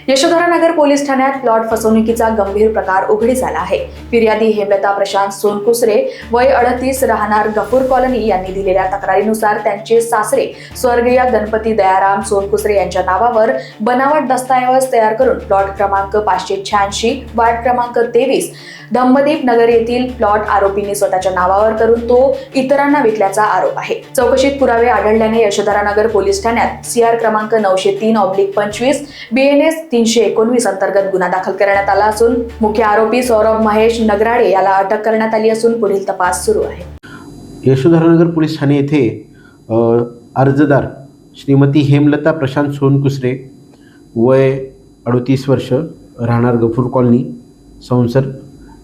Yashodhara Nagar police ठाण्यात plot फसवणुकीचा गंभीर प्रकार उघडीस आला आहे। फिर्यादी हेमलता प्रशांत सोनकुसरे वय 38 राहणार गफूर कॉलनी यांनी दिलेल्या तक्रारीनुसार त्यांचे सासरे स्वर्गीय गणपती दयाराम सोनकुसरे यांच्या नावावर बनावट दस्तऐवज तयार करून प्लॉट क्रमांक 586 वार्ड क्रमांक 23 धम्मदीप नगर येथील प्लॉट आरोपींनी स्वतःच्या नावावर करून तो इतरांना विकल्याचा आरोप आहे। चौकशीत पुरावे आढळल्याने यशोधरानगर पोलीस ठाण्यात CR क्रमांक 903/25 BNS 319 अंतर्गत गुन्हा दाखल करण्यात आला असून मुख्य आरोपी सौरभ महेश नगराळे याला अटक करण्यात आली असून पुढील तपास सुरू आहे। यशोधरानगर पोलीस ठाणे येथे अर्जदार श्रीमती हेमलता प्रशांत सोनकुसरे वय 38 वर्ष राहणार गफूर कॉलनी संसर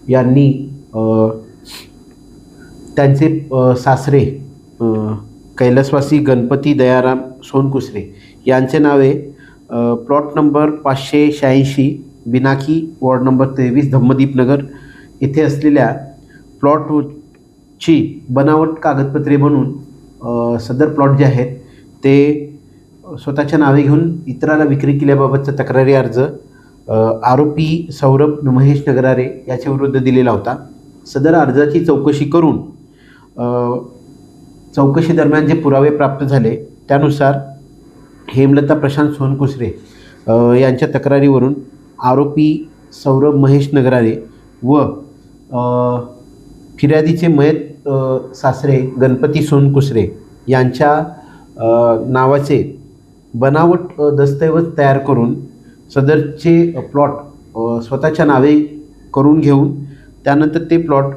यांनी त्यांचे सासरे कैलासवासी गणपती दयाराम सोनकुसरे यांचे नावे plot number 586 Binaki ward number 23 Dhammadeep Nagar येथे असलेल्या प्लॉटची बनावट कागदपत्रे बनवून सदर प्लॉट जे आहेत ते स्वतःच्या नावे घेऊन इतराला विक्री केल्याबाबतचा तक्रारी अर्ज आरोपी सौरभ महेश नगरारे याच्या विरुद्ध दिलेला होता। सदर अर्जाची चौकशी करून चौकशी दरम्यान जे पुरावे प्राप्त झाले त्यानुसार हेमलता प्रशांत सोनकुसरे यांच्या तक्रारीवरून आरोपी सौरभ महेश नगरारे व फिर्यादीचे मयत सासरे गणपती सोनकुसरे यांच्या नावाचे बनावट दस्तऐवज तयार करून सदरचे प्लॉट स्वतःच्या नावे करून घेऊन त्यानंतर ते प्लॉट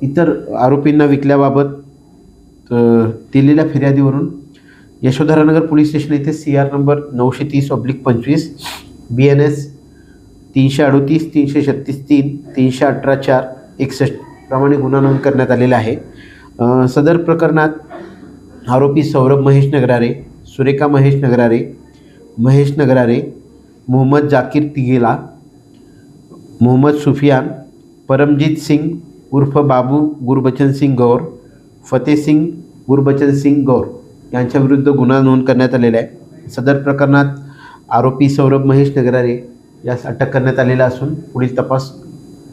इतर आरोपींना विकल्याबाबत दिलेल्या फिर्यादीवरून यशोधरानगर पोलीस स्टेशन येथे CR नंबर 930/25 BNS 338 336 3 318 4 61 प्रमाणे गुन्हा नोंद करण्यात आलेला आहे। सदर प्रकरणात आरोपी सौरभ महेश नगरारे, सुरेखा महेश नगरारे, महेश नगरारे, मोहम्मद जाकीर तिगेला, मोहम्मद सुफियान, परमजीत सिंग उर्फ बाबू गुरबचन सिंग गौर, फतेह सिंग गुरबचन सिंग गौर यांच्या विरुद्ध गुन्हा नोंद करण्यात आलेला आहे। सदर प्रकरणात आरोपी सौरभ महेश नगरारे यास अटक करण्यात आलेला असून पुढील तपास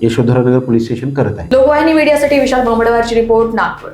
यशोधरानगर पोलीस स्टेशन करत आहे। लोकवाहिनी मीडियासाठी विशाल बोंबडवारची रिपोर्ट, नागपूर।